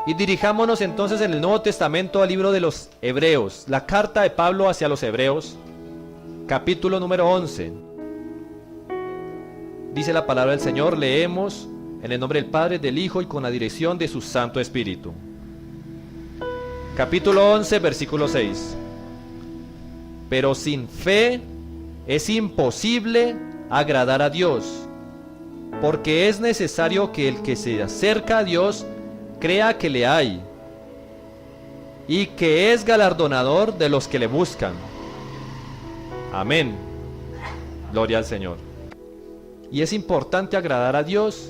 Y dirijámonos entonces en el Nuevo Testamento al libro de los Hebreos, la carta de Pablo hacia los Hebreos, capítulo número 11. Dice la palabra del Señor, leemos en el nombre del Padre, del Hijo y con la dirección de su Santo Espíritu. Capítulo 11, versículo 6. Pero sin fe es imposible agradar a Dios, porque es necesario que el que se acerca a Dios crea que le hay y que es galardonador de los que le buscan. Amén. Gloria al Señor. Y es importante agradar a Dios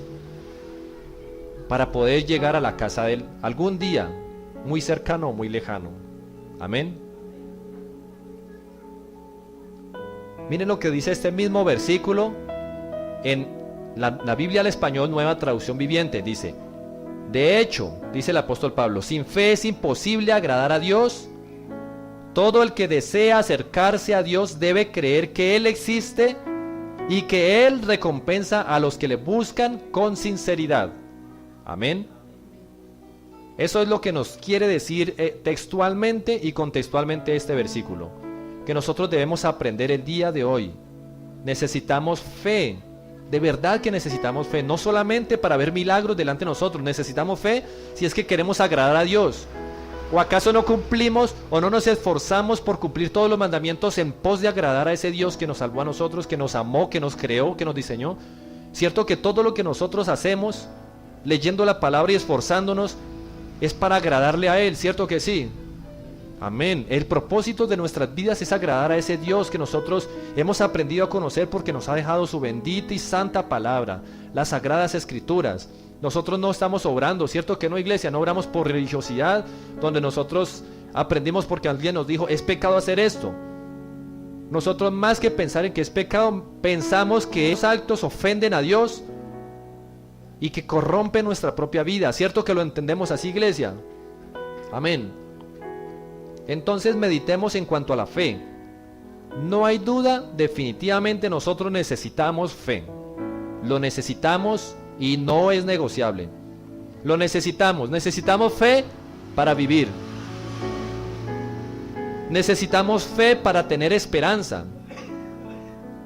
para poder llegar a la casa de Él algún día, muy cercano o muy lejano. Amén. Miren lo que dice este mismo versículo en la Biblia al español, Nueva Traducción Viviente. Dice: de hecho, dice el apóstol Pablo, sin fe es imposible agradar a Dios. Todo el que desea acercarse a Dios debe creer que Él existe y que Él recompensa a los que le buscan con sinceridad. Amén. Eso es lo que nos quiere decir textualmente y contextualmente este versículo, que nosotros debemos aprender el día de hoy. Necesitamos fe. De verdad que necesitamos fe, no solamente para ver milagros delante de nosotros, necesitamos fe si es que queremos agradar a Dios. ¿O acaso no cumplimos o no nos esforzamos por cumplir todos los mandamientos en pos de agradar a ese Dios que nos salvó a nosotros, que nos amó, que nos creó, que nos diseñó? Cierto que todo lo que nosotros hacemos, leyendo la palabra y esforzándonos, es para agradarle a Él, ¿cierto que sí? Amén. El propósito de nuestras vidas es agradar a ese Dios que nosotros hemos aprendido a conocer porque nos ha dejado su bendita y santa palabra, las sagradas escrituras. Nosotros no estamos obrando, ¿cierto que no, iglesia? No obramos por religiosidad, donde nosotros aprendimos porque alguien nos dijo, es pecado hacer esto. Nosotros, más que pensar en que es pecado, pensamos que esos actos ofenden a Dios y que corrompen nuestra propia vida. ¿Cierto que lo entendemos así, iglesia? Amén. Entonces meditemos en cuanto a la fe. No hay duda, definitivamente nosotros necesitamos fe. Lo necesitamos y no es negociable. Lo necesitamos fe para vivir. Necesitamos fe para tener esperanza.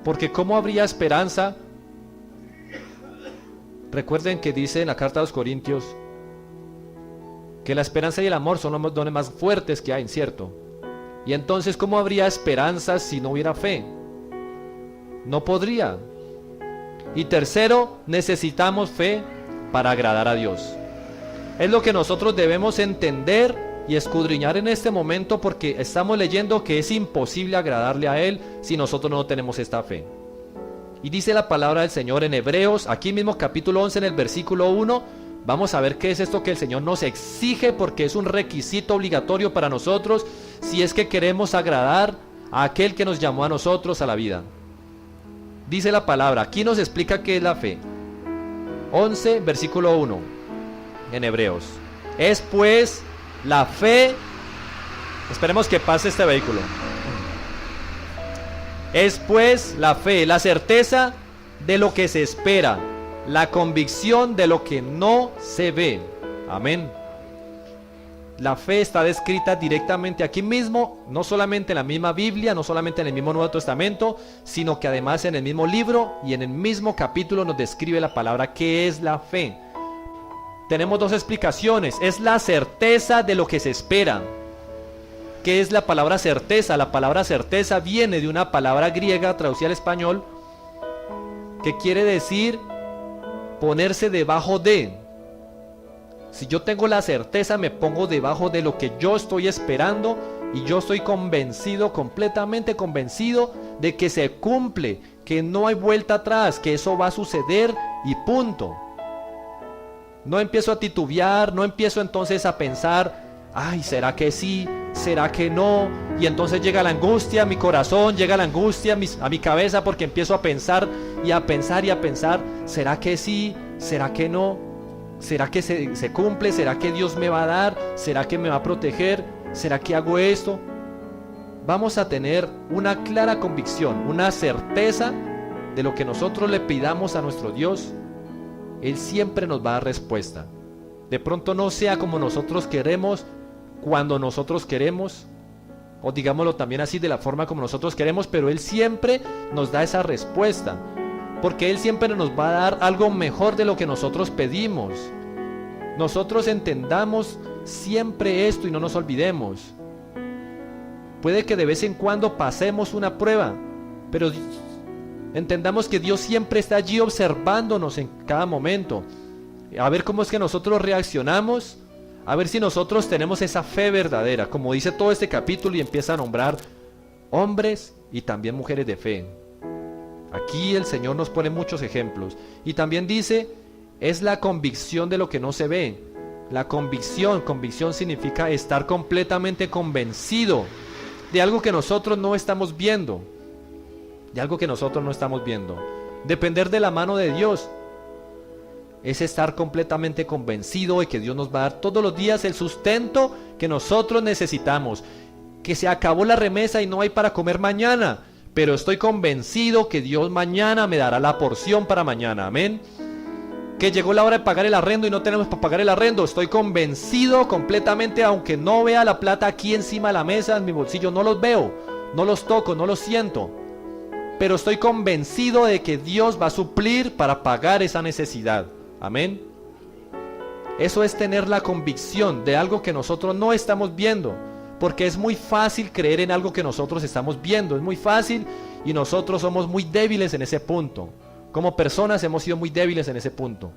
Porque ¿cómo habría esperanza? Recuerden que dice en la carta a los Corintios que la esperanza y el amor son los dones más fuertes que hay, ¿cierto? Y entonces, ¿cómo habría esperanza si no hubiera fe? No podría. Y tercero, necesitamos fe para agradar a Dios. Es lo que nosotros debemos entender y escudriñar en este momento, porque estamos leyendo que es imposible agradarle a Él si nosotros no tenemos esta fe. Y dice la palabra del Señor en Hebreos, aquí mismo capítulo 11 en el versículo 1, vamos a ver qué es esto que el Señor nos exige, porque es un requisito obligatorio para nosotros si es que queremos agradar a aquel que nos llamó a nosotros a la vida. Dice la palabra, aquí nos explica qué es la fe. 11, versículo 1, en Hebreos. Es pues la fe, esperemos que pase este vehículo. Es pues la fe, la certeza de lo que se espera, la convicción de lo que no se ve. Amén. La fe está descrita directamente aquí mismo, no solamente en la misma Biblia, no solamente en el mismo Nuevo Testamento, sino que además en el mismo libro y en el mismo capítulo nos describe la palabra qué es la fe. Tenemos dos explicaciones. Es la certeza de lo que se espera. ¿Qué es la palabra certeza? La palabra certeza viene de una palabra griega traducida al español que quiere decir ponerse debajo de. Si yo tengo la certeza, me pongo debajo de lo que yo estoy esperando y yo estoy convencido, completamente convencido de que se cumple, que no hay vuelta atrás, que eso va a suceder y punto. No empiezo a titubear, no empiezo entonces a pensar, ay, ¿será que sí? ¿Será que no? Y entonces llega la angustia a mi corazón, llega la angustia a mi cabeza, porque empiezo a pensar y a pensar y a pensar, ¿será que sí? ¿Será que no? ¿Será que se cumple? ¿Será que Dios me va a dar? ¿Será que me va a proteger? ¿Será que hago esto? Vamos a tener una clara convicción, una certeza de lo que nosotros le pidamos a nuestro Dios. Él siempre nos va a dar respuesta. de pronto no sea como nosotros queremos, cuando nosotros queremos, o digámoslo también así, de la forma como nosotros queremos, pero Él siempre nos da esa respuesta, porque Él siempre nos va a dar algo mejor de lo que nosotros pedimos. Nosotros entendamos siempre esto y no nos olvidemos. Puede que de vez en cuando pasemos una prueba, pero entendamos que Dios siempre está allí observándonos en cada momento, a ver cómo es que nosotros reaccionamos, a ver si nosotros tenemos esa fe verdadera, como dice todo este capítulo, y empieza a nombrar hombres y también mujeres de fe. Aquí el Señor nos pone muchos ejemplos, y también dice, es la convicción de lo que no se ve. La convicción significa estar completamente convencido de algo que nosotros no estamos viendo, Depender de la mano de Dios es estar completamente convencido de que Dios nos va a dar todos los días el sustento que nosotros necesitamos, que se acabó la remesa y no hay para comer mañana, pero estoy convencido que Dios mañana me dará la porción para mañana, amén. Que llegó la hora de pagar el arrendo y no tenemos para pagar el arrendo, estoy convencido completamente, aunque no vea la plata aquí encima de la mesa, en mi bolsillo, no los veo, no los toco, no los siento, pero estoy convencido de que Dios va a suplir para pagar esa necesidad, amén. Eso es tener la convicción de algo que nosotros no estamos viendo, porque es muy fácil creer en algo que nosotros estamos viendo, es muy fácil, y nosotros somos muy débiles en ese punto. Como personas hemos sido muy débiles en ese punto.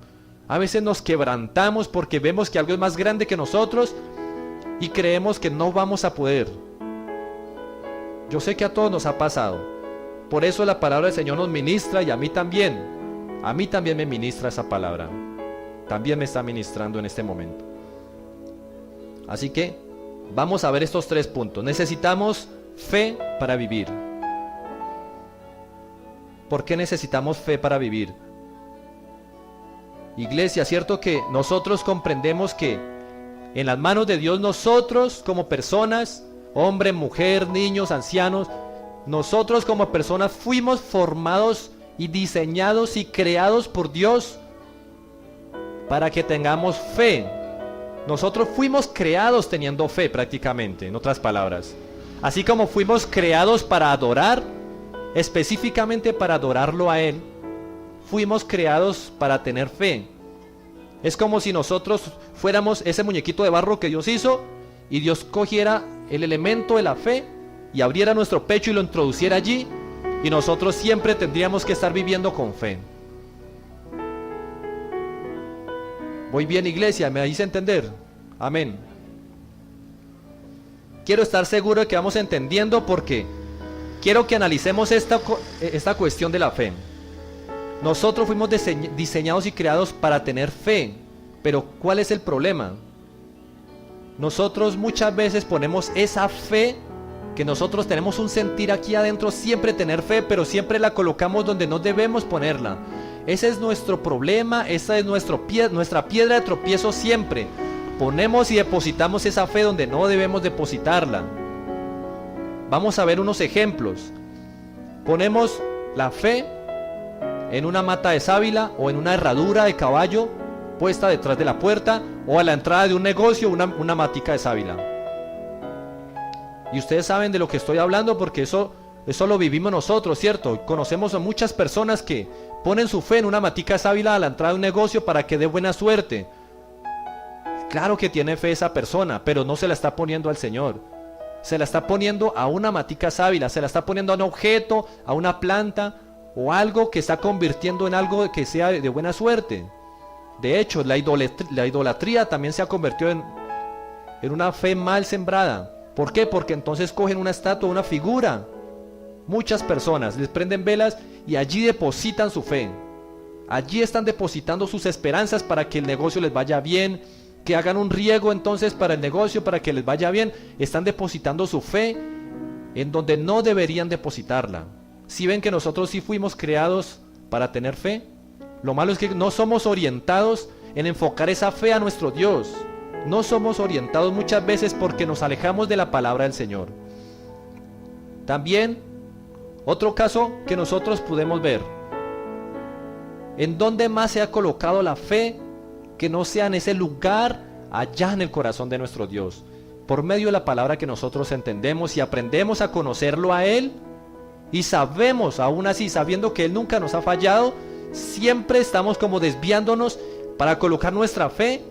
A veces nos quebrantamos porque vemos que algo es más grande que nosotros y creemos que no vamos a poder. Yo sé que a todos nos ha pasado. Por eso la palabra del Señor nos ministra, y a mí también. A mí también me ministra esa palabra. También me está ministrando en este momento. Así que vamos a ver estos 3 puntos. Necesitamos fe para vivir. ¿Por qué necesitamos fe para vivir? Iglesia, cierto que nosotros comprendemos que en las manos de Dios nosotros como personas, hombre, mujer, niños, ancianos, nosotros como personas fuimos formados y diseñados y creados por Dios para que tengamos fe. Nosotros fuimos creados teniendo fe prácticamente, en otras palabras. Así como fuimos creados para adorar, específicamente para adorarlo a Él, fuimos creados para tener fe. Es como si nosotros fuéramos ese muñequito de barro que Dios hizo, y Dios cogiera el elemento de la fe y abriera nuestro pecho y lo introduciera allí, y nosotros siempre tendríamos que estar viviendo con fe. ¿Voy bien, iglesia? ¿Me hice entender? Amén. Quiero estar seguro de que vamos entendiendo, porque quiero que analicemos esta cuestión de la fe. Nosotros fuimos diseñados y creados para tener fe, pero ¿cuál es el problema? Nosotros muchas veces ponemos esa fe, que nosotros tenemos un sentir aquí adentro, siempre tener fe, pero siempre la colocamos donde no debemos ponerla. Ese es nuestro problema, esa es nuestra piedra de tropiezo siempre. Ponemos y depositamos esa fe donde no debemos depositarla. Vamos a ver unos ejemplos. Ponemos la fe en una mata de sábila o en una herradura de caballo puesta detrás de la puerta, o a la entrada de un negocio una matica de sábila. Y ustedes saben de lo que estoy hablando, porque eso lo vivimos nosotros, ¿cierto? Conocemos a muchas personas que ponen su fe en una matica de sábila a la entrada de un negocio para que dé buena suerte. Claro que tiene fe esa persona, pero no se la está poniendo al Señor. Se la está poniendo a una matica sábila, se la está poniendo a un objeto, a una planta o algo que está convirtiendo en algo que sea de buena suerte. De hecho, la idolatría también se ha convertido en una fe mal sembrada. ¿Por qué? Porque entonces cogen una estatua, una figura. Muchas personas les prenden velas y allí depositan su fe. Allí están depositando sus esperanzas para que el negocio les vaya bien, que hagan un riego entonces para el negocio, para que les vaya bien. Están depositando su fe en donde no deberían depositarla. Si ven que nosotros sí fuimos creados para tener fe, lo malo es que no somos orientados en enfocar esa fe a nuestro Dios. No somos orientados muchas veces porque nos alejamos de la palabra del Señor. También, otro caso que nosotros podemos ver, ¿en dónde más se ha colocado la fe que no sea en ese lugar allá en el corazón de nuestro Dios. Por medio de la palabra que nosotros entendemos y aprendemos a conocerlo a Él, y sabemos, aún así, sabiendo que Él nunca nos ha fallado, siempre estamos como desviándonos para colocar nuestra fe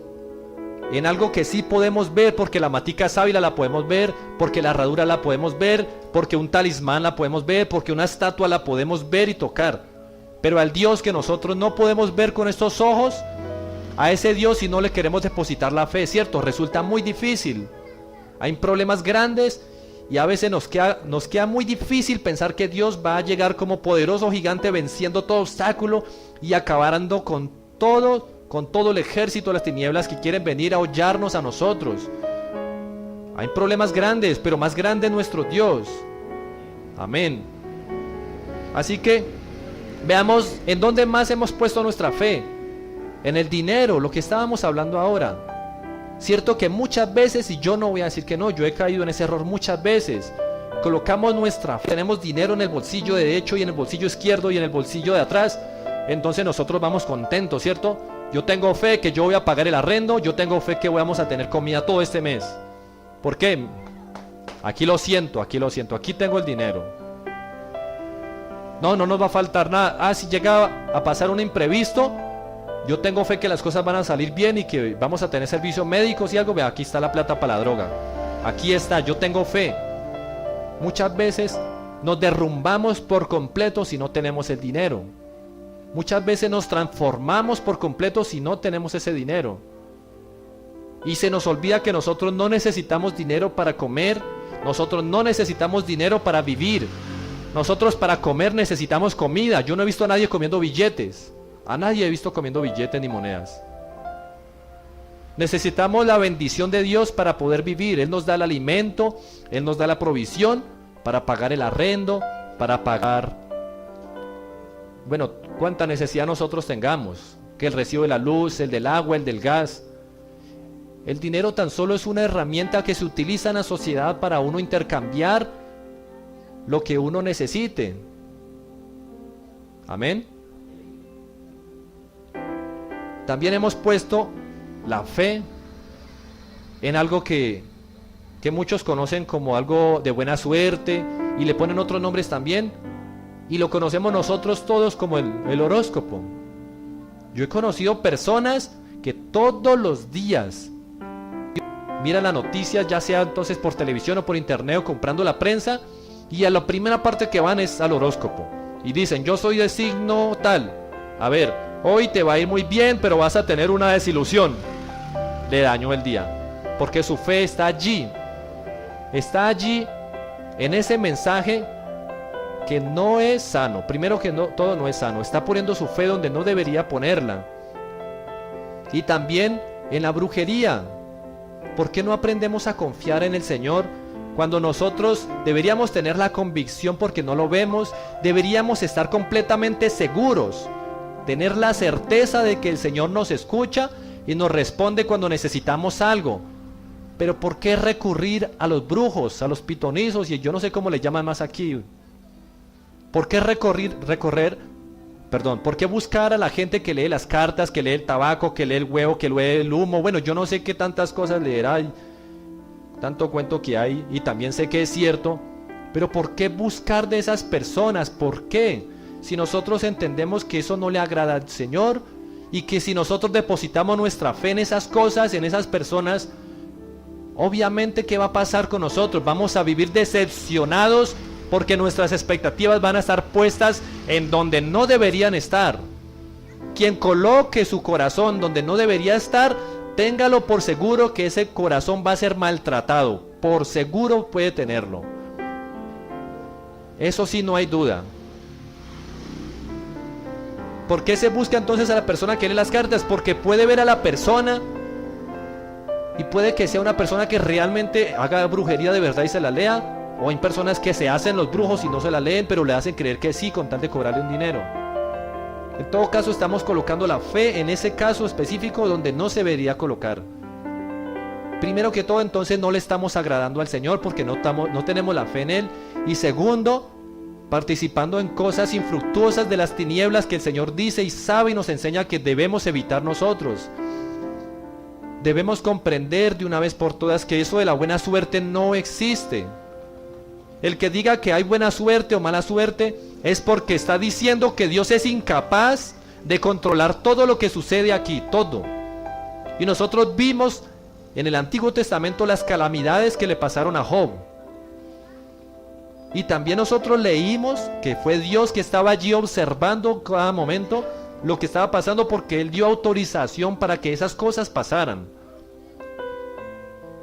en algo que sí podemos ver, porque la matica sábila la podemos ver, porque la herradura la podemos ver, porque un talismán la podemos ver, porque una estatua la podemos ver y tocar. Pero al Dios que nosotros no podemos ver con estos ojos, a ese Dios, si no le queremos depositar la fe, ¿cierto? Resulta muy difícil. Hay problemas grandes y a veces nos queda muy difícil pensar que Dios va a llegar como poderoso gigante venciendo todo obstáculo y acabando con todo el ejército de las tinieblas que quieren venir a hollarnos a nosotros. Hay problemas grandes, pero más grande es nuestro Dios. Amén. Así que veamos en dónde más hemos puesto nuestra fe. En el dinero, lo que estábamos hablando ahora. Cierto que muchas veces, y yo no voy a decir que no, yo he caído en ese error muchas veces, colocamos nuestra fe, tenemos dinero en el bolsillo derecho y en el bolsillo izquierdo y en el bolsillo de atrás, entonces nosotros vamos contentos, ¿cierto? Yo tengo fe que yo voy a pagar el arrendo, yo tengo fe que vamos a tener comida todo este mes. ¿Por qué? Aquí lo siento, aquí tengo el dinero. No nos va a faltar nada. Si llega a pasar un imprevisto, yo tengo fe que las cosas van a salir bien y que vamos a tener servicios médicos y algo. Vea, aquí está la plata para la droga. Aquí está, yo tengo fe. Muchas veces nos derrumbamos por completo si no tenemos el dinero. Muchas veces nos transformamos por completo si no tenemos ese dinero. Y se nos olvida que nosotros no necesitamos dinero para comer. Nosotros no necesitamos dinero para vivir. Nosotros para comer necesitamos comida. Yo no he visto a nadie comiendo billetes. A nadie he visto comiendo billetes ni monedas. Necesitamos la bendición de Dios para poder vivir. Él nos da el alimento, Él nos da la provisión para pagar el arrendo, para pagar, bueno, cuánta necesidad nosotros tengamos, que el recibo de la luz, el del agua, el del gas. El dinero tan solo es una herramienta que se utiliza en la sociedad para uno intercambiar lo que uno necesite. Amén. También hemos puesto la fe en algo que muchos conocen como algo de buena suerte y le ponen otros nombres también, y lo conocemos nosotros todos como el horóscopo. Yo he conocido personas que todos los días miran las noticias, ya sea entonces por televisión o por internet o comprando la prensa, y a la primera parte que van es al horóscopo y dicen: yo soy de signo tal, a ver, hoy te va a ir muy bien, pero vas a tener una desilusión. Le dañó el día, porque su fe está allí en ese mensaje que no es sano. Primero que todo no es sano, está poniendo su fe donde no debería ponerla. Y también en la brujería. ¿Por qué no aprendemos a confiar en el Señor cuando nosotros deberíamos tener la convicción porque no lo vemos? Deberíamos estar completamente seguros, tener la certeza de que el Señor nos escucha y nos responde cuando necesitamos algo. Pero ¿por qué recurrir a los brujos, a los pitonizos y yo no sé cómo le llaman más aquí? ¿Por qué ¿por qué buscar a la gente que lee las cartas, que lee el tabaco, que lee el huevo, que lee el humo? Bueno, yo no sé qué tantas cosas leerá, tanto cuento que hay, y también sé que es cierto, pero ¿por qué buscar de esas personas? ¿Por qué? Si nosotros entendemos que eso no le agrada al Señor, y que si nosotros depositamos nuestra fe en esas cosas, en esas personas, obviamente ¿qué va a pasar con nosotros? Vamos a vivir decepcionados, porque nuestras expectativas van a estar puestas en donde no deberían estar. Quien coloque su corazón donde no debería estar, téngalo por seguro que ese corazón va a ser maltratado. Por seguro puede tenerlo. Eso sí, no hay duda. ¿Por qué se busca entonces a la persona que lee las cartas? Porque puede ver a la persona y puede que sea una persona que realmente haga brujería de verdad y se la lea. O hay personas que se hacen los brujos y no se la leen, pero le hacen creer que sí, con tal de cobrarle un dinero. En todo caso, estamos colocando la fe en ese caso específico donde no se debería colocar. Primero que todo, entonces, no le estamos agradando al Señor porque no tenemos la fe en Él. Y segundo, participando en cosas infructuosas de las tinieblas que el Señor dice y sabe y nos enseña que debemos evitar nosotros. debemos comprender de una vez por todas que eso de la buena suerte no existe. El que diga que hay buena suerte o mala suerte es porque está diciendo que Dios es incapaz de controlar todo lo que sucede aquí, todo. Y nosotros vimos en el Antiguo Testamento las calamidades que le pasaron a Job. Y también nosotros leímos que fue Dios que estaba allí observando cada momento lo que estaba pasando, porque Él dio autorización para que esas cosas pasaran.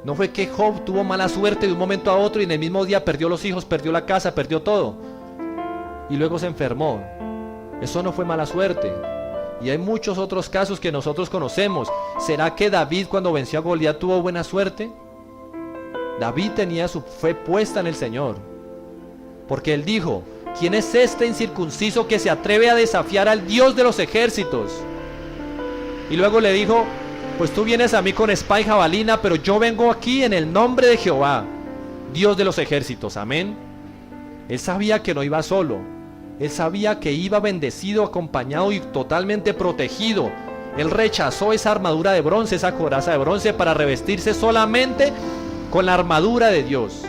No fue que Job tuvo mala suerte de un momento a otro y en el mismo día perdió los hijos, perdió la casa, perdió todo y luego se enfermó. Eso no fue mala suerte. Y hay muchos otros casos que nosotros conocemos. ¿Será que David, cuando venció a Goliat, tuvo buena suerte? David tenía su fe puesta en el Señor, porque él dijo: ¿quién es este incircunciso que se atreve a desafiar al Dios de los ejércitos? Y luego le dijo: pues tú vienes a mí con espada y jabalina, pero yo vengo aquí en el nombre de Jehová, Dios de los ejércitos. Amén. Él sabía que no iba solo. Él sabía que iba bendecido, acompañado y totalmente protegido. Él rechazó esa armadura de bronce, esa coraza de bronce, para revestirse solamente con la armadura de Dios,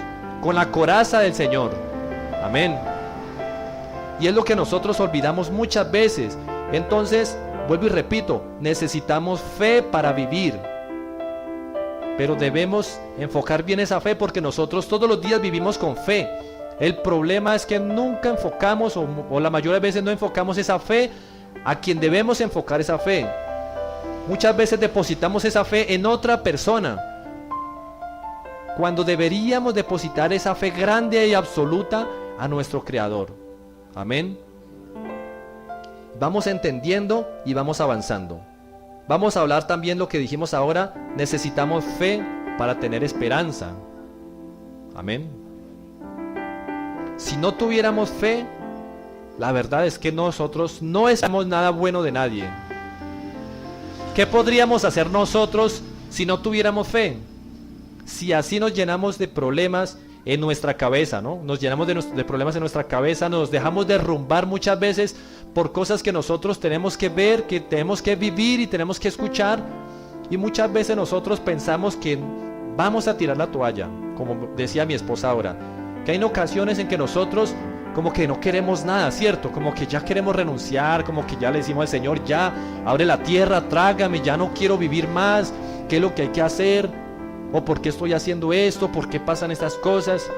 con la coraza del Señor. Amén. Y es lo que nosotros olvidamos muchas veces. Entonces, vuelvo y repito, necesitamos fe para vivir. Pero debemos enfocar bien esa fe, porque nosotros todos los días vivimos con fe. El problema es que nunca enfocamos, o la mayoría de veces no enfocamos esa fe a quien debemos enfocar esa fe. Muchas veces depositamos esa fe en otra persona, cuando deberíamos depositar esa fe grande y absoluta a nuestro Creador. Amén. Vamos entendiendo y vamos avanzando. Vamos a hablar también lo que dijimos ahora. Necesitamos fe para tener esperanza. Amén. Si no tuviéramos fe, la verdad es que nosotros no esperamos nada bueno de nadie. ¿Qué podríamos hacer nosotros si no tuviéramos fe? Si así nos llenamos de problemas en nuestra cabeza, ¿no? Nos llenamos de problemas en nuestra cabeza, nos dejamos derrumbar muchas veces por cosas que nosotros tenemos que ver, que tenemos que vivir y tenemos que escuchar. Y muchas veces nosotros pensamos que vamos a tirar la toalla, como decía mi esposa ahora. Que hay ocasiones en que nosotros como que no queremos nada, ¿cierto? Como que ya queremos renunciar, como que ya le decimos al Señor: ya, abre la tierra, trágame, ya no quiero vivir más. ¿Qué es lo que hay que hacer? ¿O por qué estoy haciendo esto? ¿Por qué pasan estas cosas?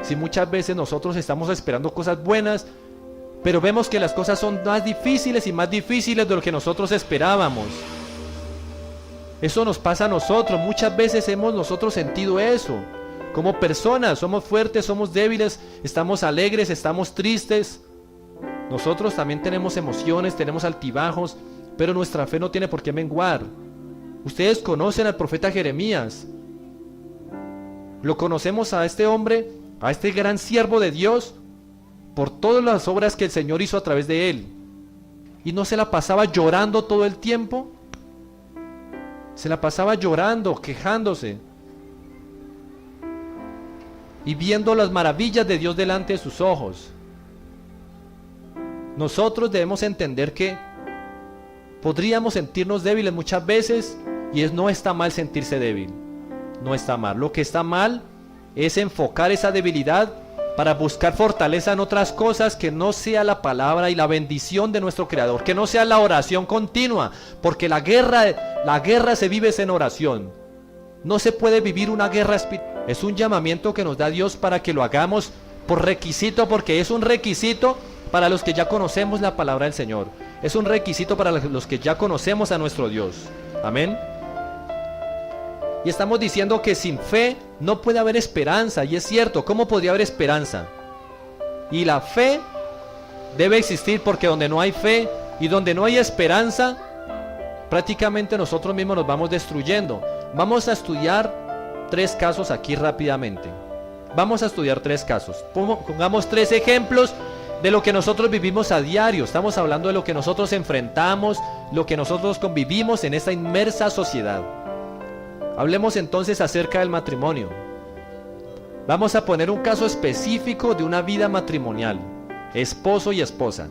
Si muchas veces nosotros estamos esperando cosas buenas, pero vemos que las cosas son más difíciles y más difíciles de lo que nosotros esperábamos. Eso nos pasa a nosotros. Muchas veces hemos nosotros sentido eso. Como personas, somos fuertes, somos débiles, estamos alegres, estamos tristes. Nosotros también tenemos emociones, tenemos altibajos, pero nuestra fe no tiene por qué menguar. Ustedes conocen al profeta Jeremías. Lo conocemos a este hombre, a este gran siervo de Dios, por todas las obras que el Señor hizo a través de él. Y no se la pasaba llorando todo el tiempo. Se la pasaba llorando, quejándose y viendo las maravillas de Dios delante de sus ojos. Nosotros debemos entender que podríamos sentirnos débiles muchas veces, y no está mal sentirse débil. No está mal. Lo que está mal es enfocar esa debilidad para buscar fortaleza en otras cosas que no sea la palabra y la bendición de nuestro Creador, que no sea la oración continua, porque la guerra se vive en oración. No se puede vivir una guerra espiritual. Es un llamamiento que nos da Dios para que lo hagamos por requisito, porque es un requisito para los que ya conocemos la palabra del Señor. Es un requisito para los que ya conocemos a nuestro Dios. Amén. Y estamos diciendo que sin fe no puede haber esperanza. Y es cierto, ¿cómo podría haber esperanza? Y la fe debe existir, porque donde no hay fe y donde no hay esperanza, prácticamente nosotros mismos nos vamos destruyendo. Vamos a estudiar 3 casos aquí rápidamente. Vamos a estudiar 3 casos. Pongamos 3 ejemplos de lo que nosotros vivimos a diario. Estamos hablando de lo que nosotros enfrentamos, lo que nosotros convivimos en esta inmersa sociedad. Hablemos entonces acerca del matrimonio. Vamos a poner un caso específico de una vida matrimonial, esposo y esposa.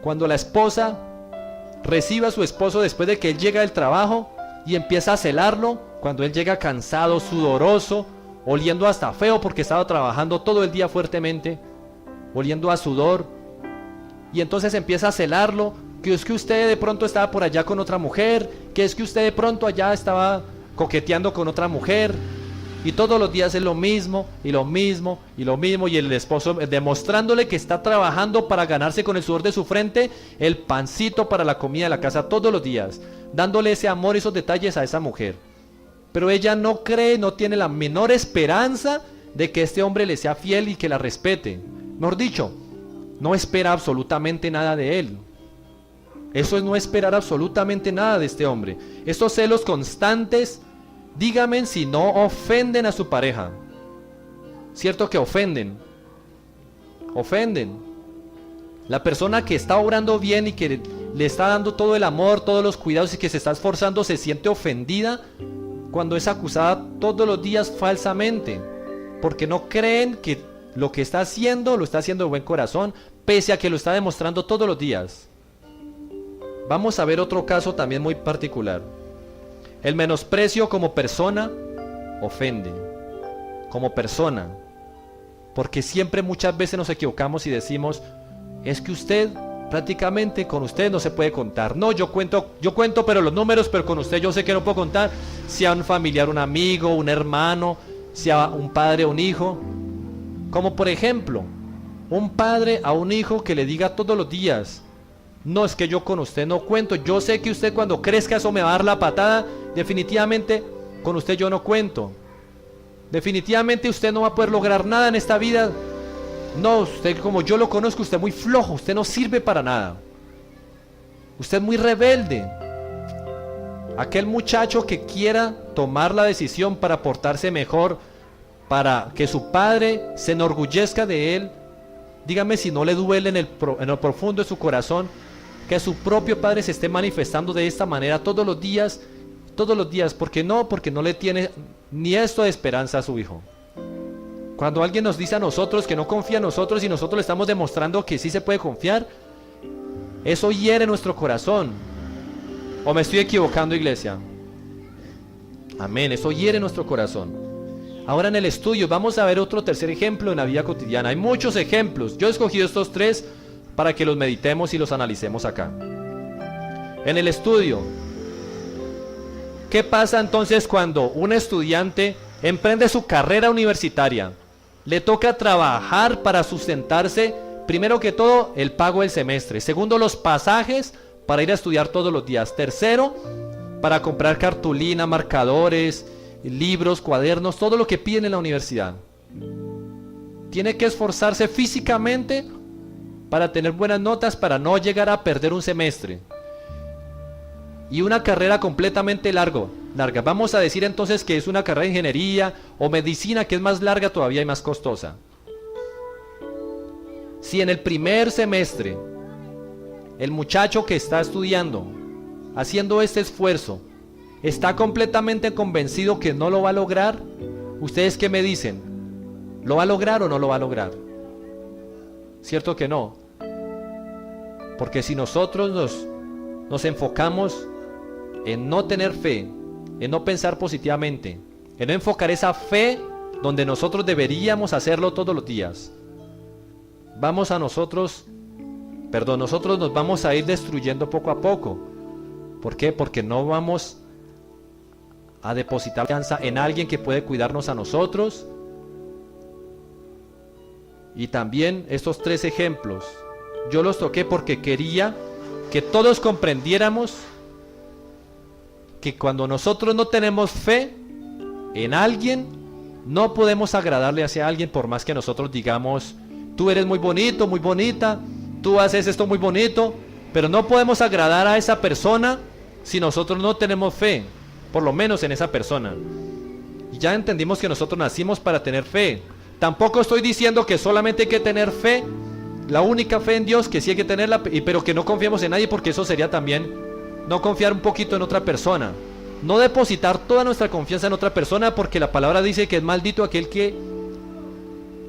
Cuando la esposa recibe a su esposo después de que él llega del trabajo y empieza a celarlo cuando él llega cansado, sudoroso, oliendo hasta feo porque estaba trabajando todo el día fuertemente, oliendo a sudor, y entonces empieza a celarlo, que es que usted de pronto estaba por allá con otra mujer, que es que usted de pronto allá estaba coqueteando con otra mujer, y todos los días es lo mismo, y lo mismo, y lo mismo, y el esposo demostrándole que está trabajando para ganarse con el sudor de su frente el pancito para la comida de la casa todos los días, dándole ese amor y esos detalles a esa mujer. Pero ella no cree, no tiene la menor esperanza de que este hombre le sea fiel y que la respete. Mejor dicho, no espera absolutamente nada de él. Eso es no esperar absolutamente nada de este hombre. Estos celos constantes, dígame si no ofenden a su pareja. Cierto que ofenden. Ofenden. La persona que está obrando bien y que le está dando todo el amor, todos los cuidados y que se está esforzando, se siente ofendida cuando es acusada todos los días falsamente, porque no creen que lo que está haciendo lo está haciendo de buen corazón, pese a que lo está demostrando todos los días. Vamos a ver otro caso también muy particular. El menosprecio como persona ofende, como persona, porque siempre muchas veces nos equivocamos y decimos, es que usted, prácticamente con usted no se puede contar. No, yo cuento pero los números, pero con usted yo sé que no puedo contar. Sea un familiar, un amigo, un hermano, sea un padre o un hijo. Como por ejemplo, un padre a un hijo que le diga todos los días, no, es que yo con usted no cuento, yo sé que usted cuando crezca eso me va a dar la patada, definitivamente con usted yo no cuento. Definitivamente usted no va a poder lograr nada en esta vida. No, usted como yo lo conozco, usted es muy flojo, usted no sirve para nada. Usted es muy rebelde. Aquel muchacho que quiera tomar la decisión para portarse mejor, para que su padre se enorgullezca de él, dígame si no le duele en lo profundo de su corazón que su propio padre se esté manifestando de esta manera todos los días, porque no le tiene ni esto de esperanza a su hijo. Cuando alguien nos dice a nosotros que no confía en nosotros y nosotros le estamos demostrando que sí se puede confiar, eso hiere nuestro corazón. ¿O me estoy equivocando, iglesia? Amén, eso hiere nuestro corazón. Ahora en el estudio vamos a ver otro tercer ejemplo en la vida cotidiana. Hay muchos ejemplos, yo he escogido estos tres para que los meditemos y los analicemos acá. En el estudio, ¿qué pasa entonces cuando un estudiante emprende su carrera universitaria? Le toca trabajar para sustentarse, primero que todo, el pago del semestre. Segundo, los pasajes para ir a estudiar todos los días. Tercero, para comprar cartulina, marcadores, libros, cuadernos, todo lo que piden en la universidad. Tiene que esforzarse físicamente para tener buenas notas, para no llegar a perder un semestre. Y una carrera completamente larga. Vamos a decir entonces que es una carrera de ingeniería o medicina, que es más larga todavía y más costosa. Si en el primer semestre el muchacho que está estudiando, haciendo este esfuerzo, está completamente convencido que no lo va a lograr, ¿ustedes qué me dicen? ¿Lo va a lograr o no lo va a lograr? ¿Cierto que no? Porque si nosotros nos enfocamos en no tener fe, en no pensar positivamente, en no enfocar esa fe donde nosotros deberíamos hacerlo todos los días, nosotros nos vamos a ir destruyendo poco a poco. ¿Por qué? Porque no vamos a depositar confianza en alguien que puede cuidarnos a nosotros. Y también estos tres ejemplos yo los toqué porque quería que todos comprendiéramos que cuando nosotros no tenemos fe en alguien, no podemos agradarle hacia alguien por más que nosotros digamos, tú eres muy bonito, muy bonita, tú haces esto muy bonito, pero no podemos agradar a esa persona si nosotros no tenemos fe, por lo menos en esa persona. Y ya entendimos que nosotros nacimos para tener fe. Tampoco estoy diciendo que solamente hay que tener fe, la única fe en Dios, que sí hay que tenerla, pero que no confiemos en nadie, porque eso sería también no confiar un poquito en otra persona. No depositar toda nuestra confianza en otra persona, porque la palabra dice que es maldito aquel que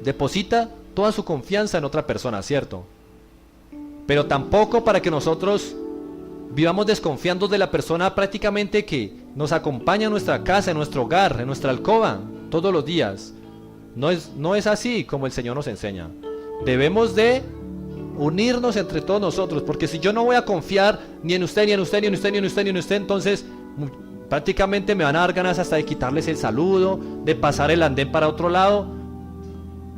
deposita toda su confianza en otra persona, ¿cierto? Pero tampoco para que nosotros vivamos desconfiando de la persona prácticamente que nos acompaña en nuestra casa, en nuestro hogar, en nuestra alcoba, todos los días. No es así como el Señor nos enseña. Debemos de unirnos entre todos nosotros, porque si yo no voy a confiar ni en usted, ni en usted, ni en usted, ni en usted, ni en usted, entonces prácticamente me van a dar ganas hasta de quitarles el saludo, de pasar el andén para otro lado,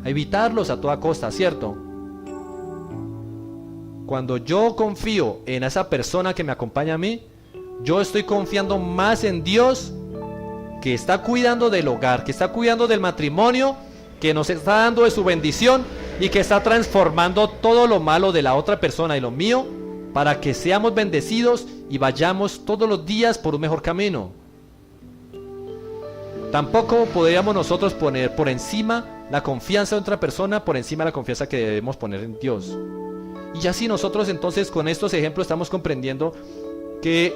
a evitarlos a toda costa, ¿cierto? Cuando yo confío en esa persona que me acompaña a mí, yo estoy confiando más en Dios, que está cuidando del hogar, que está cuidando del matrimonio, que nos está dando de su bendición y que está transformando todo lo malo de la otra persona y lo mío para que seamos bendecidos y vayamos todos los días por un mejor camino. Tampoco podríamos nosotros poner por encima la confianza de otra persona, por encima de la confianza que debemos poner en Dios. Y así nosotros entonces con estos ejemplos estamos comprendiendo que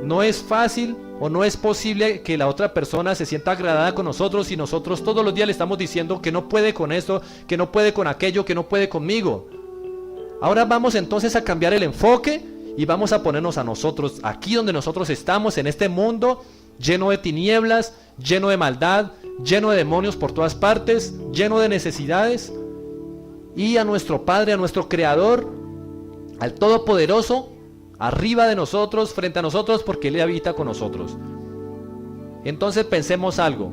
no es fácil o no es posible que la otra persona se sienta agradada con nosotros si nosotros todos los días le estamos diciendo que no puede con esto, que no puede con aquello, que no puede conmigo. Ahora vamos entonces a cambiar el enfoque y vamos a ponernos a nosotros, aquí donde nosotros estamos, en este mundo lleno de tinieblas, lleno de maldad, lleno de demonios por todas partes, lleno de necesidades, y a nuestro Padre, a nuestro Creador, al Todopoderoso, arriba de nosotros, frente a nosotros, porque Él habita con nosotros. Entonces pensemos algo.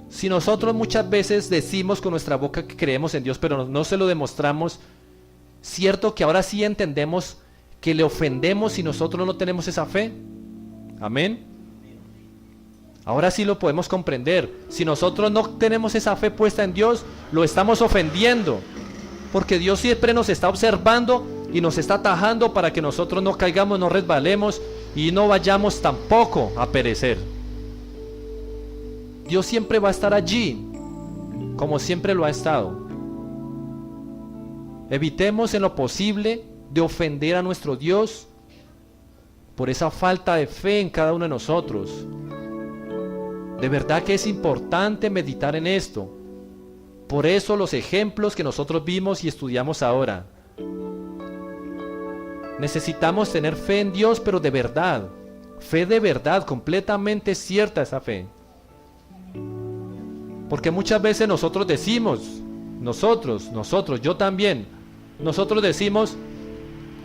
Si nosotros muchas veces decimos con nuestra boca que creemos en Dios, pero no se lo demostramos, cierto que ahora sí entendemos que le ofendemos si nosotros no tenemos esa fe. Amén. Ahora sí lo podemos comprender. Si nosotros no tenemos esa fe puesta en Dios, lo estamos ofendiendo, porque Dios siempre nos está observando y nos está atajando para que nosotros no caigamos, no resbalemos y no vayamos tampoco a perecer. Dios siempre va a estar allí, como siempre lo ha estado. Evitemos en lo posible de ofender a nuestro Dios por esa falta de fe en cada uno de nosotros. De verdad que es importante meditar en esto. Por eso los ejemplos que nosotros vimos y estudiamos ahora. Necesitamos tener fe en Dios, pero de verdad. Fe de verdad, completamente cierta esa fe. Porque muchas veces nosotros decimos, nosotros, yo también, nosotros decimos,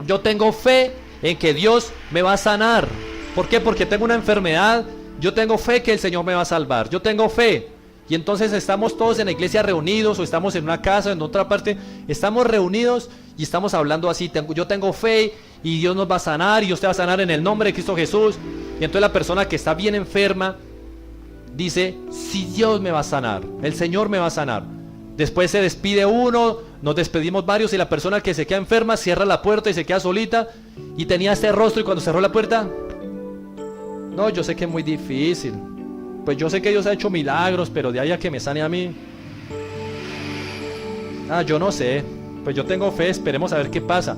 yo tengo fe en que Dios me va a sanar. ¿Por qué? Porque tengo una enfermedad, yo tengo fe que el Señor me va a salvar, yo tengo fe. Y entonces estamos todos en la iglesia reunidos, o estamos en una casa, en otra parte, estamos reunidos y estamos hablando así, yo tengo fe y Dios nos va a sanar, y Dios te va a sanar en el nombre de Cristo Jesús. Y entonces la persona que está bien enferma dice, si Dios me va a sanar, el Señor me va a sanar. Después se despide uno, nos despedimos varios, y la persona que se queda enferma cierra la puerta y se queda solita, y tenía este rostro, y cuando cerró la puerta, no, yo sé que es muy difícil, pues yo sé que Dios ha hecho milagros, pero de ahí a que me sane a mí, yo no sé, pues yo tengo fe, esperemos a ver qué pasa.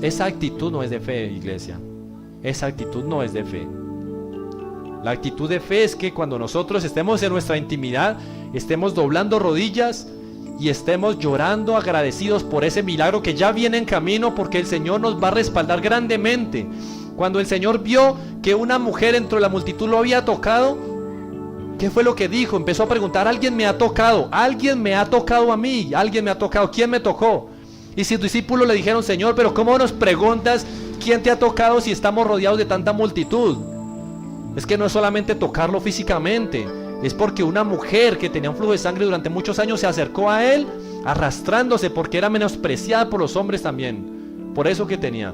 Esa actitud no es de fe, iglesia. Esa actitud no es de fe. La actitud de fe es que cuando nosotros estemos en nuestra intimidad, estemos doblando rodillas y estemos llorando agradecidos por ese milagro que ya viene en camino, porque el Señor nos va a respaldar grandemente. Cuando el Señor vio que una mujer entre la multitud lo había tocado, ¿qué fue lo que dijo? Empezó a preguntar, alguien me ha tocado a mí, alguien me ha tocado, ¿quién me tocó? Y sus discípulos le dijeron, Señor, pero ¿cómo nos preguntas quién te ha tocado si estamos rodeados de tanta multitud? Es que no es solamente tocarlo físicamente, es porque una mujer que tenía un flujo de sangre durante muchos años se acercó a él arrastrándose, porque era menospreciada por los hombres también, por eso que tenía,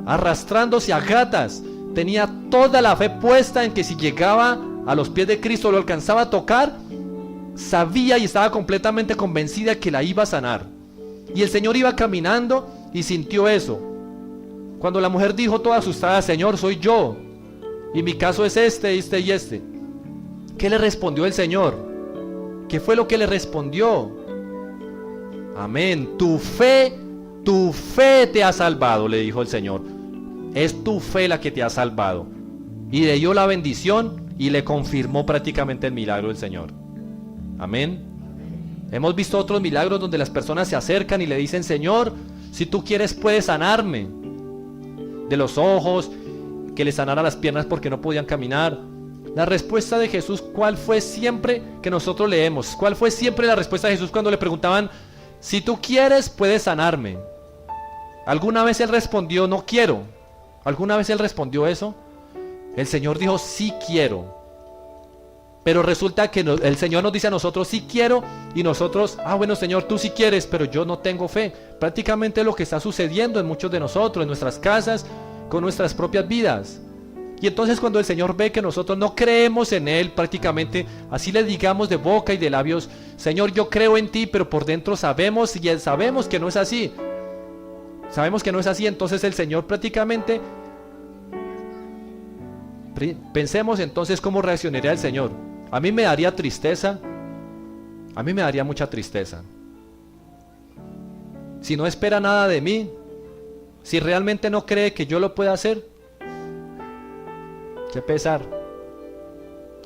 arrastrándose a gatas. Tenía toda la fe puesta en que si llegaba a los pies de Cristo, lo alcanzaba a tocar, sabía y estaba completamente convencida que la iba a sanar. Y el Señor iba caminando y sintió eso. Cuando la mujer dijo toda asustada, Señor, soy yo, y mi caso es este, y este. ¿Qué le respondió el Señor? ¿Qué fue lo que le respondió? Amén. Tu fe te ha salvado, le dijo el Señor. Es tu fe la que te ha salvado. Y le dio la bendición y le confirmó prácticamente el milagro del Señor. Amén. Hemos visto otros milagros donde las personas se acercan y le dicen, Señor, si tú quieres puedes sanarme. de los ojos, que le sanara las piernas porque no podían caminar. La respuesta de Jesús, ¿cuál fue siempre que nosotros leemos? ¿Cuál fue siempre la respuesta de Jesús cuando le preguntaban, si tú quieres, puedes sanarme? ¿Alguna vez Él respondió, no quiero? ¿Alguna vez Él respondió eso? El Señor dijo, sí quiero. Pero resulta que el Señor nos dice a nosotros, sí quiero, y nosotros, bueno Señor, tú sí quieres, pero yo no tengo fe. Prácticamente lo que está sucediendo en muchos de nosotros, en nuestras casas, con nuestras propias vidas. Y entonces cuando el Señor ve que nosotros no creemos en Él, prácticamente así le digamos de boca y de labios, Señor, yo creo en ti, pero por dentro sabemos que no es así. Sabemos que no es así, entonces el Señor prácticamente, pensemos entonces cómo reaccionaría el Señor. A mí me daría tristeza, a mí me daría mucha tristeza. Si no espera nada de mí, si realmente no cree que yo lo pueda hacer, qué pesar.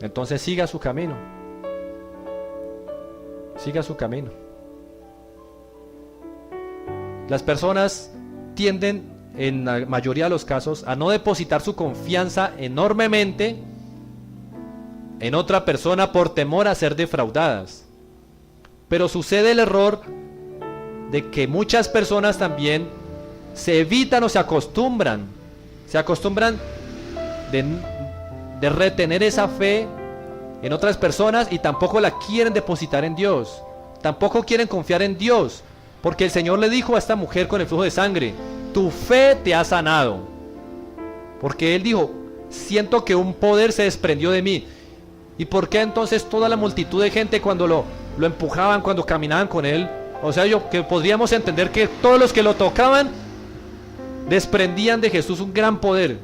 Entonces siga su camino. Siga su camino. Las personas tienden, en la mayoría de los casos, a no depositar su confianza enormemente en otra persona por temor a ser defraudadas. Pero sucede el error de que muchas personas también se evitan o se acostumbran de retener esa fe en otras personas y tampoco la quieren depositar en Dios. Tampoco quieren confiar en Dios, porque el Señor le dijo a esta mujer con el flujo de sangre, tu fe te ha sanado. Porque Él dijo, siento que un poder se desprendió de mí. ¿Y por qué entonces toda la multitud de gente cuando lo empujaban, cuando caminaban con Él? O sea, que podríamos entender que todos los que lo tocaban desprendían de Jesús un gran poder.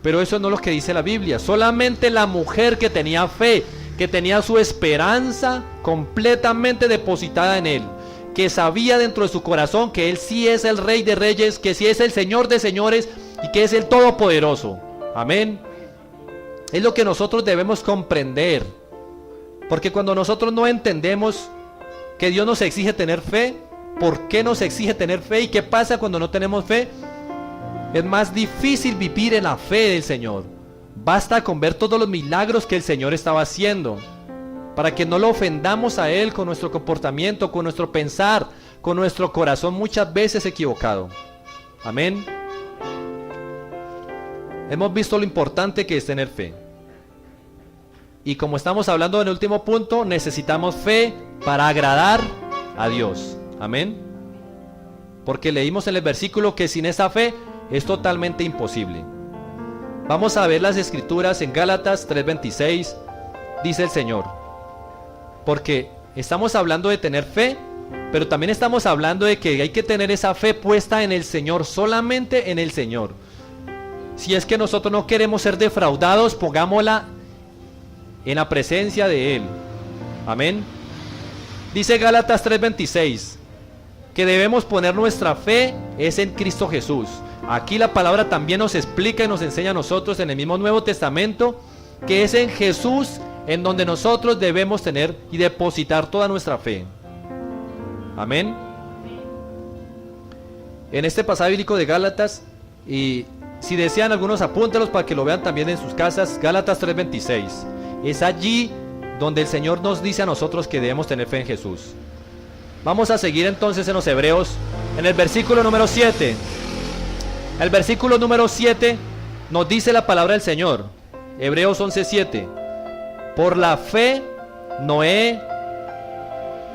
Pero eso no es lo que dice la Biblia. Solamente la mujer que tenía fe, que tenía su esperanza completamente depositada en Él, que sabía dentro de su corazón que Él sí es el Rey de Reyes, que sí es el Señor de Señores y que es el Todopoderoso. Amén. Es lo que nosotros debemos comprender. Porque cuando nosotros no entendemos que Dios nos exige tener fe, ¿por qué nos exige tener fe? ¿Y qué pasa cuando no tenemos fe? Es más difícil vivir en la fe del Señor. Basta con ver todos los milagros que el Señor estaba haciendo, para que no lo ofendamos a Él con nuestro comportamiento, con nuestro pensar, con nuestro corazón muchas veces equivocado. Amén. Hemos visto lo importante que es tener fe. Y como estamos hablando en el último punto, necesitamos fe para agradar a Dios. Amén. Porque leímos en el versículo que sin esa fe es totalmente imposible. Vamos a ver las escrituras en Gálatas 3:26. Dice el Señor, porque estamos hablando de tener fe, pero también estamos hablando de que hay que tener esa fe puesta en el Señor, solamente en el Señor. Si es que nosotros no queremos ser defraudados, pongámosla en la presencia de Él. Amén. Dice Gálatas 3:26 que debemos poner nuestra fe es en Cristo Jesús. Aquí la palabra también nos explica y nos enseña a nosotros en el mismo Nuevo Testamento que es en Jesús en donde nosotros debemos tener y depositar toda nuestra fe. Amén. En este pasaje bíblico de Gálatas, y si desean algunos apúntelos para que lo vean también en sus casas, Gálatas 3:26. Es allí donde el Señor nos dice a nosotros que debemos tener fe en Jesús. Vamos a seguir entonces en los Hebreos, en el versículo número 7. El versículo número 7 nos dice la palabra del Señor. Hebreos 11:7. Por la fe, Noé,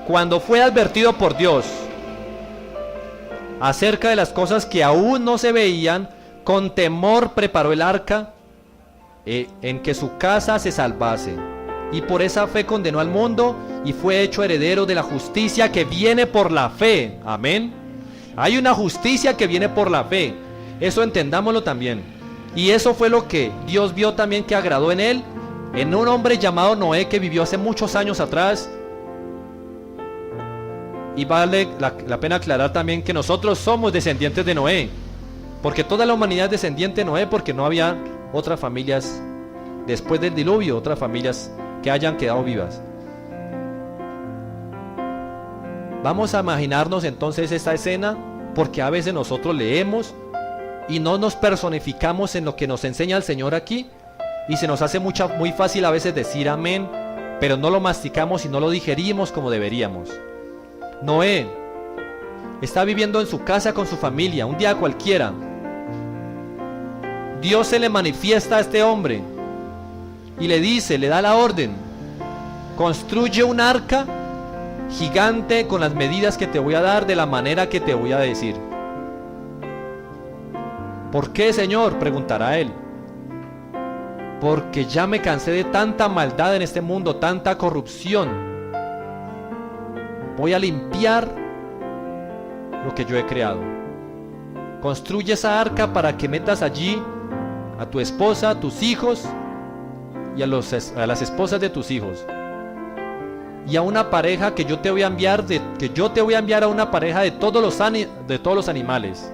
cuando fue advertido por Dios acerca de las cosas que aún no se veían, con temor preparó el arca en que su casa se salvase. Y por esa fe condenó al mundo y fue hecho heredero de la justicia que viene por la fe. Amén. Hay una justicia que viene por la fe. Eso entendámoslo también. Y eso fue lo que Dios vio también que agradó en él, en un hombre llamado Noé que vivió hace muchos años atrás. Y vale la pena aclarar también que nosotros somos descendientes de Noé, porque toda la humanidad es descendiente de Noé, porque no había otras familias después del diluvio, otras familias que hayan quedado vivas. Vamos a imaginarnos entonces esta escena, porque a veces nosotros leemos y no nos personificamos en lo que nos enseña el Señor aquí, y se nos hace muy fácil a veces decir amén, pero no lo masticamos y no lo digerimos como deberíamos. Noé está viviendo en su casa con su familia, un día cualquiera. Dios se le manifiesta a este hombre y le dice, le da la orden: construye un arca gigante con las medidas que te voy a dar, de la manera que te voy a decir. ¿Por qué, Señor?, preguntará él. Porque ya me cansé de tanta maldad en este mundo, tanta corrupción. Voy a limpiar lo que yo he creado. Construye esa arca para que metas allí a tu esposa, a tus hijos y a las esposas de tus hijos, y a una pareja que yo te voy a enviar, a una pareja de todos los animales,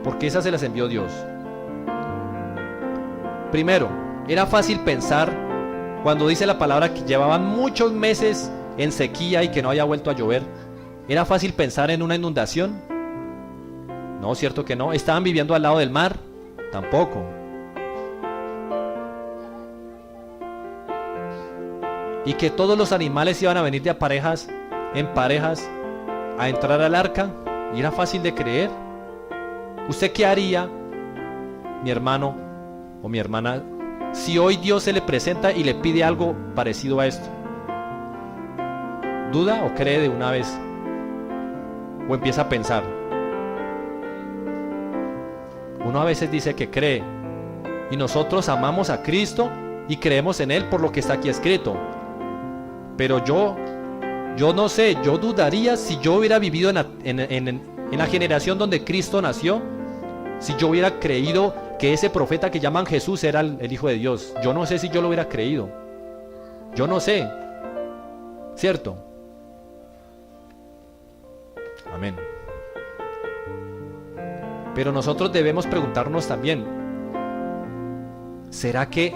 porque esas se las envió Dios. Primero, era fácil pensar, cuando dice la palabra que llevaban muchos meses en sequía y que no había vuelto a llover, ¿era fácil pensar en una inundación? No, cierto que no. ¿Estaban viviendo al lado del mar? Tampoco. Y que todos los animales iban a venir en parejas a entrar al arca, y era fácil de creer. ¿Usted qué haría, mi hermano o mi hermana, si hoy Dios se le presenta y le pide algo parecido a esto? ¿Duda o cree de una vez? ¿O empieza a pensar? Uno a veces dice que cree, y nosotros amamos a Cristo y creemos en Él por lo que está aquí escrito. Pero yo no sé, yo dudaría si yo hubiera vivido en la generación donde Cristo nació, si yo hubiera creído que ese profeta que llaman Jesús era el Hijo de Dios. Yo no sé si yo lo hubiera creído. Yo no sé. ¿Cierto? Amén. Pero nosotros debemos preguntarnos también, ¿será que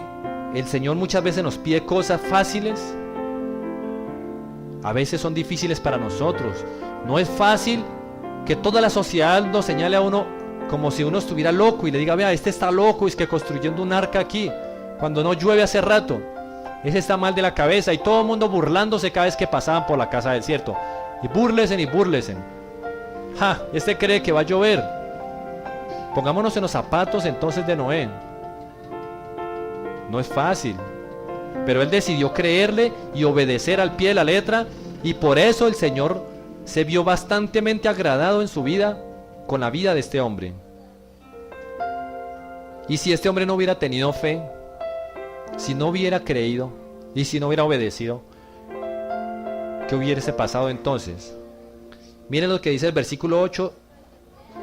el Señor muchas veces nos pide cosas fáciles? A veces son difíciles para nosotros. No es fácil que toda la sociedad nos señale a uno como si uno estuviera loco y le diga: vea, este está loco, es que construyendo un arca aquí, cuando no llueve hace rato. Ese está mal de la cabeza, y todo el mundo burlándose cada vez que pasaban por la casa del desierto. Y búrlesen y búrlesen. ¡Ja! Este cree que va a llover. Pongámonos en los zapatos entonces de Noé. No es fácil, pero él decidió creerle y obedecer al pie de la letra, y por eso el Señor se vio bastante agradado en su vida con la vida de este hombre. Y si este hombre no hubiera tenido fe, si no hubiera creído y si no hubiera obedecido, ¿qué hubiese pasado entonces? Miren lo que dice el versículo 8,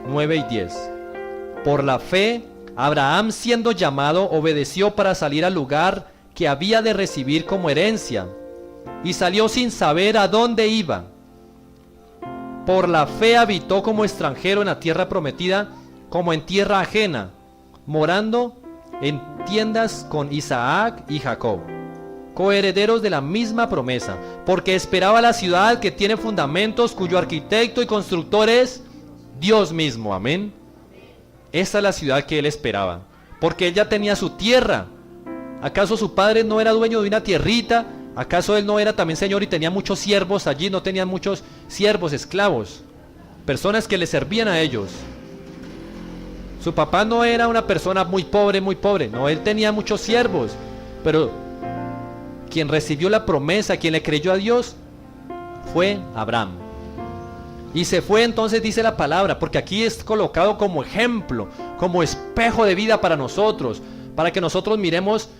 9 y 10. Por la fe, Abraham, siendo llamado, obedeció para salir al lugar que había de recibir como herencia, y salió sin saber a dónde iba. Por la fe habitó como extranjero en la tierra prometida, como en tierra ajena, morando en tiendas con Isaac y Jacob, coherederos de la misma promesa, porque esperaba la ciudad que tiene fundamentos, cuyo arquitecto y constructor es Dios mismo. Amén. Esta es la ciudad que él esperaba, porque él ya tenía su tierra. ¿Acaso su padre no era dueño de una tierrita? ¿Acaso él no era también señor y tenía muchos siervos allí? ¿No tenían muchos siervos, esclavos, personas que le servían a ellos? Su papá no era una persona muy pobre, no, él tenía muchos siervos. Pero quien recibió la promesa, quien le creyó a Dios, fue Abraham. Y se fue entonces, dice la palabra, porque aquí es colocado como ejemplo, como espejo de vida para nosotros, para que nosotros miremos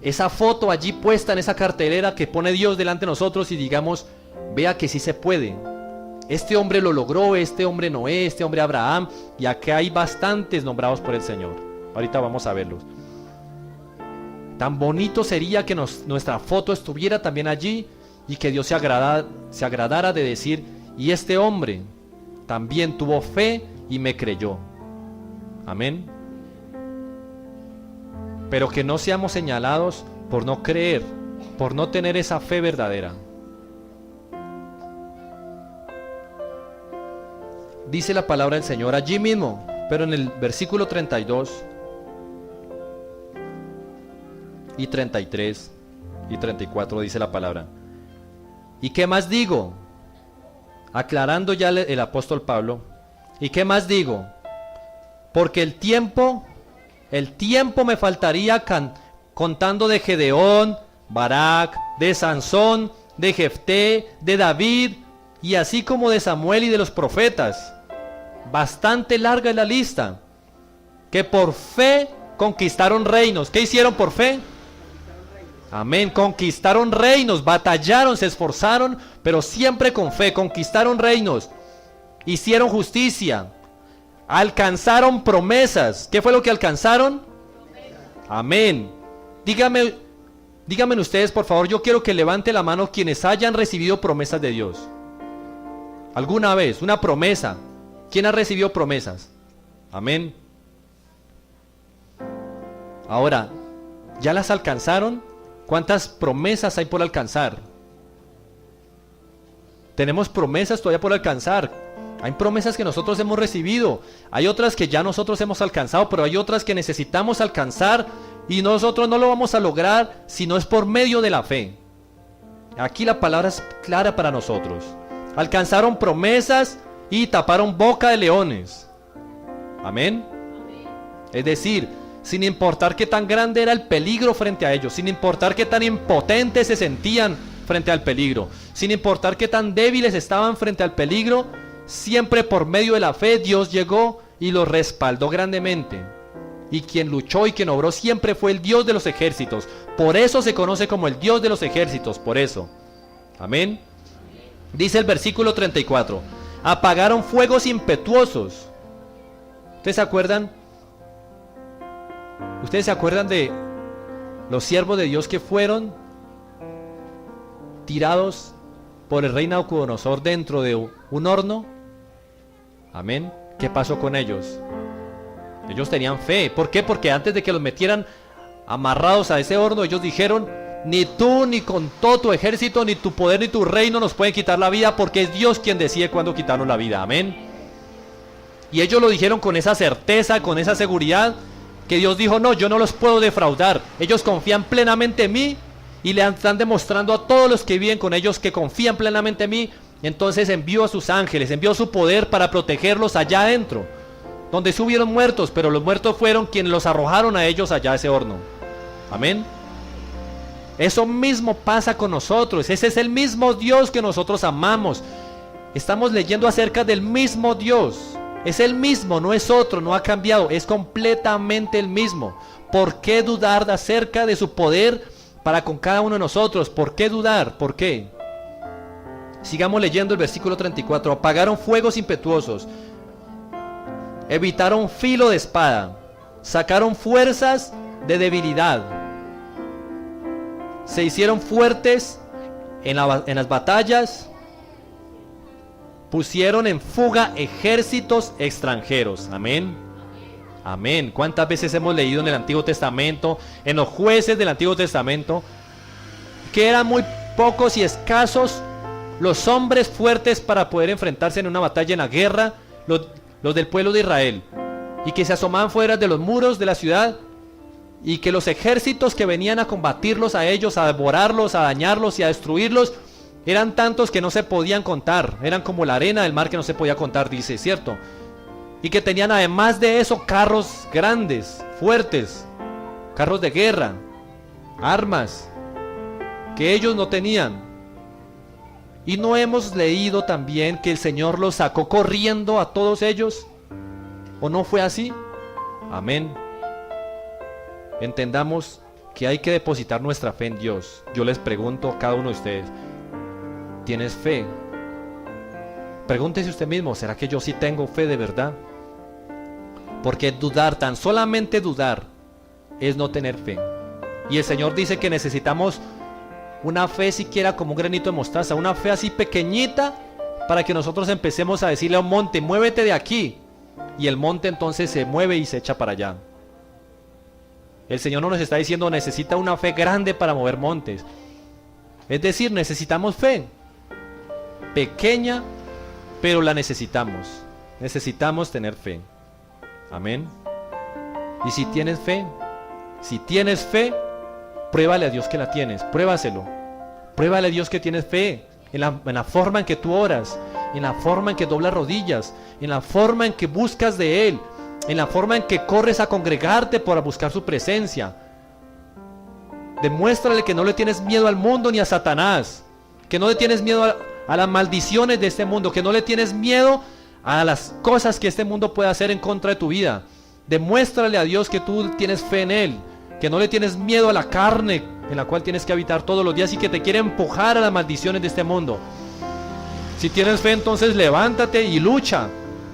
esa foto allí puesta en esa cartelera que pone Dios delante de nosotros y digamos: vea que sí se puede. Este hombre lo logró, este hombre Noé, este hombre Abraham, y acá hay bastantes nombrados por el Señor. Ahorita vamos a verlos. Tan bonito sería que nuestra foto estuviera también allí, y que Dios se agradara de decir: y este hombre también tuvo fe y me creyó. Amén. Pero que no seamos señalados por no creer, por no tener esa fe verdadera. Dice la palabra del Señor allí mismo, Pero en el versículo 32 y 33 y 34 dice la palabra: ¿y qué más digo? Aclarando ya el apóstol Pablo: ¿y qué más digo? Porque el tiempo me faltaría contando de Gedeón, Barak, de Sansón, de Jefté, de David, y así como de Samuel y de los profetas. Bastante larga es la lista. Que por fe conquistaron reinos. ¿Qué hicieron por fe? Amén, conquistaron reinos, batallaron, se esforzaron, pero siempre con fe, conquistaron reinos, hicieron justicia, alcanzaron promesas. ¿Qué fue lo que alcanzaron? Amén. Díganme ustedes, por favor, yo quiero que levante la mano quienes hayan recibido promesas de Dios. ¿Alguna vez? Una promesa. ¿Quién ha recibido promesas? Amén. Ahora, ¿ya las alcanzaron? ¿Cuántas promesas hay por alcanzar? Tenemos promesas todavía por alcanzar. Hay promesas que nosotros hemos recibido. Hay otras que ya nosotros hemos alcanzado, pero hay otras que necesitamos alcanzar y nosotros no lo vamos a lograr si no es por medio de la fe. Aquí la palabra es clara para nosotros. Alcanzaron promesas y taparon boca de leones. Amén. Es decir, sin importar qué tan grande era el peligro frente a ellos, sin importar qué tan impotentes se sentían frente al peligro, sin importar qué tan débiles estaban frente al peligro, siempre por medio de la fe Dios llegó y los respaldó grandemente. Y quien luchó y quien obró siempre fue el Dios de los ejércitos. Por eso se conoce como el Dios de los ejércitos, por eso. Amén. Dice el versículo 34: apagaron fuegos impetuosos. ¿Ustedes se acuerdan? ¿Ustedes se acuerdan de los siervos de Dios que fueron tirados por el rey Nabucodonosor dentro de un horno? Amén. ¿Qué pasó con ellos? Ellos tenían fe. ¿Por qué? Porque antes de que los metieran amarrados a ese horno, ellos dijeron: ni tú, ni con todo tu ejército, ni tu poder, ni tu reino nos pueden quitar la vida, porque es Dios quien decide cuándo quitarnos la vida. Amén. Y ellos lo dijeron con esa certeza, con esa seguridad, que Dios dijo: no, yo no los puedo defraudar. Ellos confían plenamente en mí y le están demostrando a todos los que viven con ellos que confían plenamente en mí. Entonces envió a sus ángeles, envió su poder para protegerlos allá adentro, donde sí hubieron muertos, pero los muertos fueron quienes los arrojaron a ellos allá a ese horno. Amén. Eso mismo pasa con nosotros. Ese es el mismo Dios que nosotros amamos. Estamos leyendo acerca del mismo Dios. Es el mismo, no es otro, no ha cambiado, es completamente el mismo. ¿Por qué dudar acerca de su poder para con cada uno de nosotros? ¿Por qué dudar? ¿Por qué? Sigamos leyendo el versículo 34. Apagaron fuegos impetuosos, evitaron filo de espada, sacaron fuerzas de debilidad, se hicieron fuertes en las batallas, pusieron en fuga ejércitos extranjeros. Amén. Amén. ¿Cuántas veces hemos leído en el Antiguo Testamento, en los jueces del Antiguo Testamento, que eran muy pocos y escasos los hombres fuertes para poder enfrentarse en una batalla, en la guerra, los del pueblo de Israel, y que se asomaban fuera de los muros de la ciudad, y que los ejércitos que venían a combatirlos a ellos, a devorarlos, a dañarlos y a destruirlos, eran tantos que no se podían contar. Eran como la arena del mar que no se podía contar, dice, ¿cierto? Y que tenían además de eso carros grandes, fuertes, carros de guerra, armas que ellos no tenían. ¿Y no hemos leído también que el Señor los sacó corriendo a todos ellos? ¿O no fue así? Amén. Entendamos que hay que depositar nuestra fe en Dios. Yo les pregunto a cada uno de ustedes: ¿tienes fe? Pregúntese usted mismo: ¿será que yo sí tengo fe de verdad? Porque dudar, tan solamente dudar, es no tener fe. Y el Señor dice que necesitamos una fe siquiera como un granito de mostaza, una fe así pequeñita, para que nosotros empecemos a decirle a un monte: muévete de aquí, y el monte entonces se mueve y se echa para allá. El Señor no nos está diciendo necesita una fe grande para mover montes. Es decir, necesitamos fe pequeña, pero la necesitamos. Necesitamos tener fe. Amén. Y si tienes fe, pruébale a Dios que la tienes, pruébaselo. Pruébale a Dios que tienes fe en la forma en que tú oras, en la forma en que doblas rodillas, en la forma en que buscas de Él, en la forma en que corres a congregarte para buscar su presencia. Demuéstrale que no le tienes miedo al mundo ni a Satanás, que no le tienes miedo a las maldiciones de este mundo, que no le tienes miedo a las cosas que este mundo puede hacer en contra de tu vida. Demuéstrale a Dios que tú tienes fe en Él, que no le tienes miedo a la carne en la cual tienes que habitar todos los días y que te quiere empujar a las maldiciones de este mundo. Si tienes fe, entonces levántate y lucha,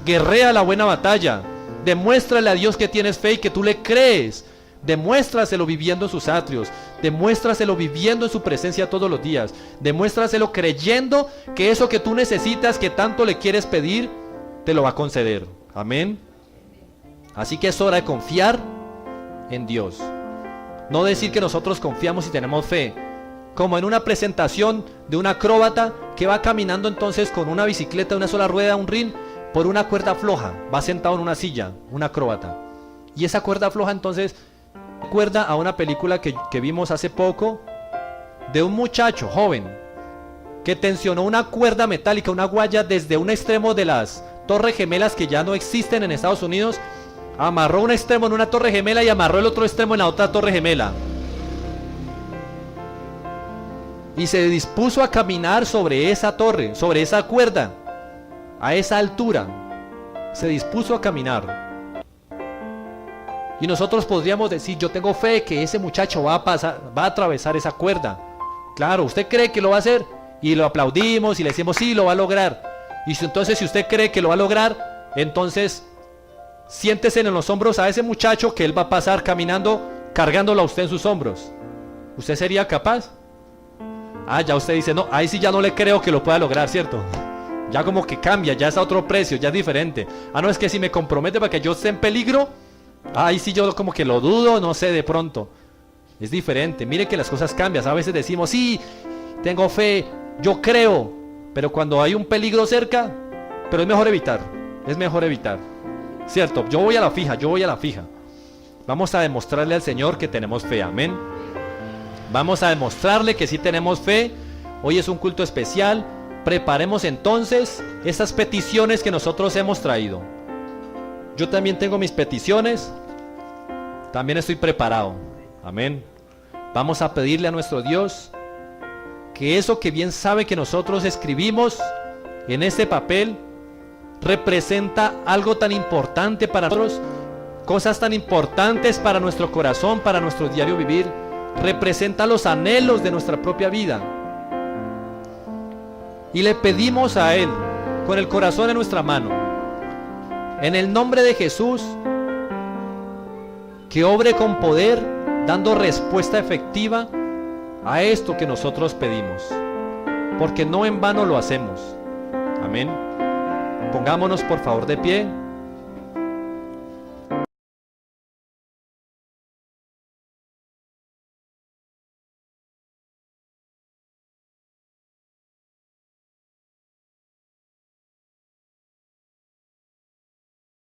guerrea la buena batalla. Demuéstrale a Dios que tienes fe y que tú le crees. Demuéstraselo viviendo en sus atrios, demuéstraselo viviendo en su presencia todos los días, demuéstraselo creyendo que eso que tú necesitas, que tanto le quieres pedir, te lo va a conceder. Amén. Así que es hora de confiar en Dios. No decir que nosotros confiamos y tenemos fe, como en una presentación de un acróbata que va caminando entonces con una bicicleta de una sola rueda, un ring, por una cuerda floja, va sentado en una silla, un acróbata. Y esa cuerda floja entonces recuerda a una película que vimos hace poco, de un muchacho joven que tensionó una cuerda metálica, una guaya, desde un extremo de las Torres Gemelas que ya no existen en Estados Unidos. Amarró un extremo en una torre gemela y amarró el otro extremo en la otra torre gemela. Y se dispuso a caminar sobre esa torre, sobre esa cuerda, a esa altura. Se dispuso a caminar. Y nosotros podríamos decir, yo tengo fe que ese muchacho va a atravesar esa cuerda. Claro, usted cree que lo va a hacer y lo aplaudimos y le decimos, sí, lo va a lograr. Y entonces si usted cree que lo va a lograr, entonces siéntese en los hombros a ese muchacho que él va a pasar caminando, cargándolo a usted en sus hombros. ¿Usted sería capaz? Ya usted dice, no, ahí sí ya no le creo que lo pueda lograr, ¿cierto? Ya como que cambia, ya es a otro precio, ya es diferente. No, es que si me compromete para que yo esté en peligro, ahí sí yo como que lo dudo, no sé, de pronto. Es diferente, mire que las cosas cambian. A veces decimos, sí, tengo fe, yo creo, pero cuando hay un peligro cerca, pero es mejor evitar, cierto, yo voy a la fija. Vamos a demostrarle al Señor que tenemos fe, amén. Vamos a demostrarle que sí tenemos fe. Hoy es un culto especial. Preparemos entonces estas peticiones que nosotros hemos traído. Yo también tengo mis peticiones, también estoy preparado, amén. Vamos a pedirle a nuestro Dios que eso que bien sabe que nosotros escribimos en este papel representa algo tan importante para nosotros, cosas tan importantes para nuestro corazón, para nuestro diario vivir, representa los anhelos de nuestra propia vida. Y le pedimos a Él, con el corazón en nuestra mano, en el nombre de Jesús, que obre con poder, dando respuesta efectiva a esto que nosotros pedimos, porque no en vano lo hacemos. Amén. Pongámonos por favor de pie.